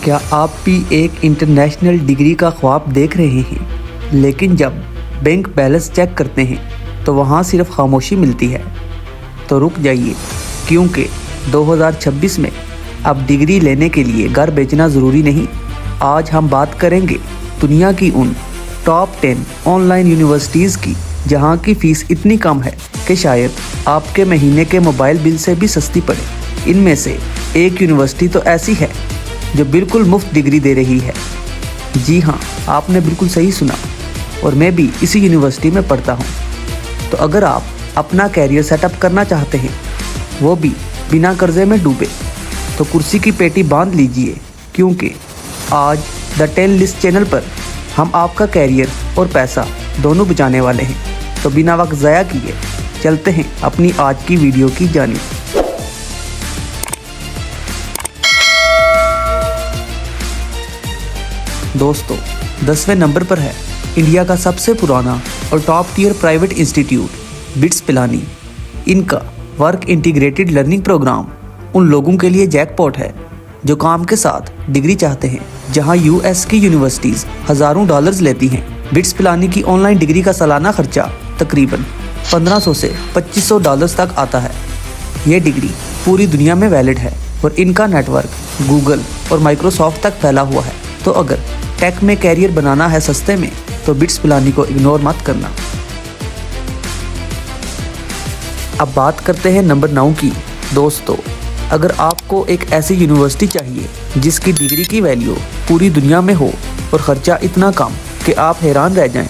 کیا آپ بھی ایک انٹرنیشنل ڈگری کا خواب دیکھ رہے ہیں لیکن جب بینک بیلنس چیک کرتے ہیں تو وہاں صرف خاموشی ملتی ہے؟ تو رک جائیے، کیونکہ 2026 میں اب ڈگری لینے کے لیے گھر بیچنا ضروری نہیں۔ آج ہم بات کریں گے دنیا کی ان ٹاپ 10 آن لائن یونیورسٹیز کی جہاں کی فیس اتنی کم ہے کہ شاید آپ کے مہینے کے موبائل بل سے بھی سستی پڑے۔ ان میں سے ایک یونیورسٹی تو ایسی ہے جو بالکل مفت ڈگری دے رہی ہے۔ جی ہاں، آپ نے بالکل صحیح سنا، اور میں بھی اسی یونیورسٹی میں پڑھتا ہوں۔ تو اگر آپ اپنا کیریئر سیٹ اپ کرنا چاہتے ہیں، وہ بھی بنا قرضے میں ڈوبے، تو کرسی کی پیٹی باندھ لیجئے، کیونکہ آج دا 10 لسٹ چینل پر ہم آپ کا کیریئر اور پیسہ دونوں بچانے والے ہیں۔ تو بنا وقت ضائع کیے چلتے ہیں اپنی آج کی ویڈیو کی جانب۔ دوستو، 10ویں نمبر پر ہے انڈیا کا سب سے پرانا اور top tier private institute BITS Pilani. ان کا ورک انٹیگریٹڈ لرننگ پروگرام ان لوگوں کے لیے جیک پاٹ ہے جو کام کے ساتھ ڈگری چاہتے ہیں۔ جہاں US کی یونیورسٹیز ہزاروں ڈالرز لیتی ہیں، بٹس پلانی کی آن لائن ڈگری کا سالانہ خرچہ تقریباً 1500 سے 2500 ڈالرز تک آتا ہے۔ یہ ڈگری پوری دنیا میں ویلڈ ہے اور ان کا نیٹ ورک گوگل اور مائکروسافٹ تک پھیلا ہوا ہے۔ تو اگر ٹیک میں کیریئر بنانا ہے سستے میں، تو بٹس پلانی کو اگنور مت کرنا۔ اب بات کرتے ہیں نمبر 9 کی۔ دوستو، اگر آپ کو ایک ایسی یونیورسٹی چاہیے جس کی ڈگری کی ویلیو پوری دنیا میں ہو اور خرچہ اتنا کم کہ آپ حیران رہ جائیں،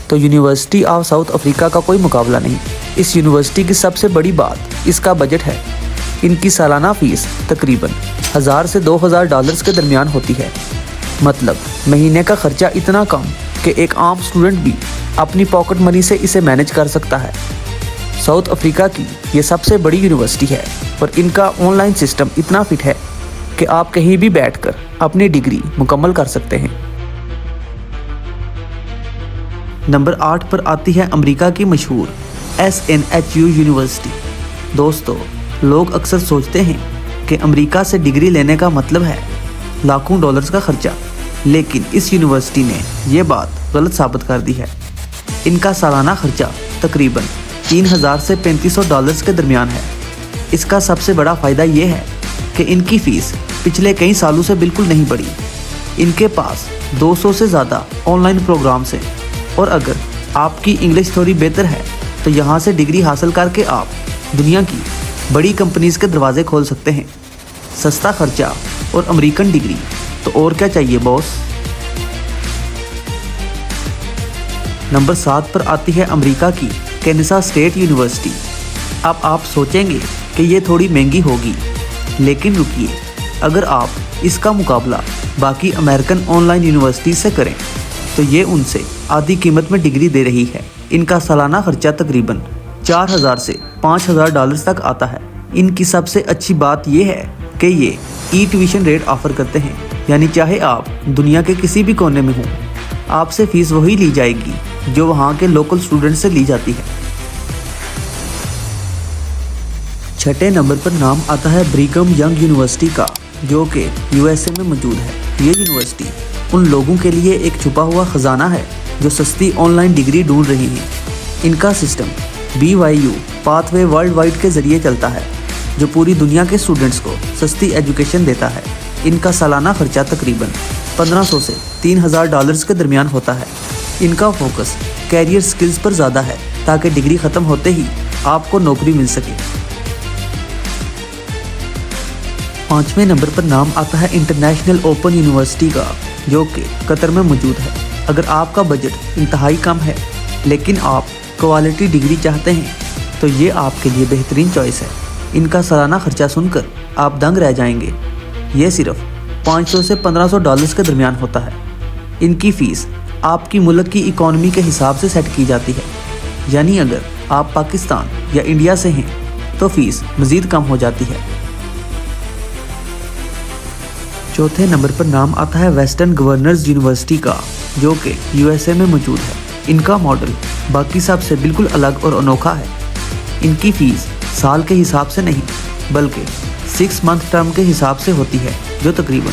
تو یونیورسٹی آف ساؤتھ افریقہ کا کوئی مقابلہ نہیں۔ اس یونیورسٹی کی سب سے بڑی بات اس کا بجٹ ہے۔ ان کی سالانہ فیس تقریباً 1000 سے 2000 ڈالرز کے درمیان ہوتی ہے۔ مطلب مہینے کا خرچہ اتنا کم کہ ایک عام اسٹوڈنٹ بھی اپنی پاکٹ منی سے اسے مینج کر سکتا ہے۔ ساؤتھ افریقہ کی یہ سب سے بڑی یونیورسٹی ہے اور ان کا آن لائن سسٹم اتنا فٹ ہے کہ آپ کہیں بھی بیٹھ کر اپنی ڈگری مکمل کر سکتے ہیں۔ نمبر 8 پر آتی ہے امریکہ کی مشہور SNHU یونیورسٹی۔ دوستو، لوگ اکثر سوچتے ہیں کہ امریکہ سے ڈگری لینے کا مطلب ہے لاکھوں ڈالرز کا خرچہ، لیکن اس یونیورسٹی نے یہ بات غلط ثابت کر دی ہے۔ ان کا سالانہ خرچہ تقریباً 3000 سے 3500 ڈالرز کے درمیان ہے۔ اس کا سب سے بڑا فائدہ یہ ہے کہ ان کی فیس پچھلے کئی سالوں سے بالکل نہیں بڑھی۔ ان کے پاس 200 سے زیادہ آن لائن پروگرامز ہیں، اور اگر آپ کی انگلش تھوڑی بہتر ہے تو یہاں سے ڈگری حاصل کر کے آپ دنیا کی بڑی کمپنیز کے دروازے کھول سکتے ہیں۔ سستا خرچہ اور امریکن ڈگری، تو اور کیا چاہیے باس۔ نمبر 7 پر آتی ہے امریکہ کی کینسا اسٹیٹ یونیورسٹی۔ اب آپ سوچیں گے کہ یہ تھوڑی مہنگی ہوگی، لیکن رکیے، اگر آپ اس کا مقابلہ باقی امریکن آن لائن یونیورسٹیز سے کریں تو یہ ان سے آدھی قیمت میں ڈگری دے رہی ہے۔ ان کا سالانہ خرچہ تقریباً 4000 سے 5000 ڈالرز تک آتا ہے۔ ان کی سب سے اچھی بات یہ ہے کہ یہ ٹیویشن ریٹ آفر کرتے ہیں، یعنی چاہے آپ دنیا کے کسی بھی کونے میں ہوں، آپ سے فیس وہی لی جائے گی جو وہاں کے لوکل اسٹوڈنٹ سے لی جاتی ہے۔ 6 نمبر پر نام آتا ہے بریگھم ینگ یونیورسٹی کا، جو کہ USA میں موجود ہے۔ یہ یونیورسٹی ان لوگوں کے لیے ایک چھپا ہوا خزانہ ہے جو سستی آن لائن ڈگری ڈھونڈ رہی ہیں۔ ان کا system BYU pathway worldwide کے ذریعے چلتا ہے، جو پوری دنیا کے اسٹوڈنٹس کو سستی ایجوکیشن دیتا ہے۔ ان کا سالانہ خرچہ تقریباً 1500 سے 3000 ڈالرز کے درمیان ہوتا ہے۔ ان کا فوکس کیریئر سکلز پر زیادہ ہے تاکہ ڈگری ختم ہوتے ہی آپ کو نوکری مل سکے۔ 5ویں نمبر پر نام آتا ہے انٹرنیشنل اوپن یونیورسٹی کا، جو کہ قطر میں موجود ہے۔ اگر آپ کا بجٹ انتہائی کم ہے لیکن آپ کوالٹی ڈگری چاہتے ہیں تو یہ آپ کے لیے بہترین چوائس ہے۔ ان کا سالانہ خرچہ سن کر آپ دنگ رہ جائیں گے۔ یہ صرف 500 سے 1500 ڈالرز کے درمیان ہوتا ہے۔ ان کی فیس آپ کی ملک کی اکانومی کے حساب سے سیٹ کی جاتی ہے، یعنی اگر آپ پاکستان یا انڈیا سے ہیں تو فیس مزید کم ہو جاتی ہے۔ 4 نمبر پر نام آتا ہے ویسٹرن گورنرز یونیورسٹی کا، جو کہ USA میں موجود ہے۔ ان کا ماڈل باقی سب سے بالکل الگ اور انوکھا ہے۔ ان کی فیس سال کے حساب سے نہیں بلکہ 6 منتھ ٹرم کے حساب سے ہوتی ہے، جو تقریباً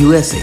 USA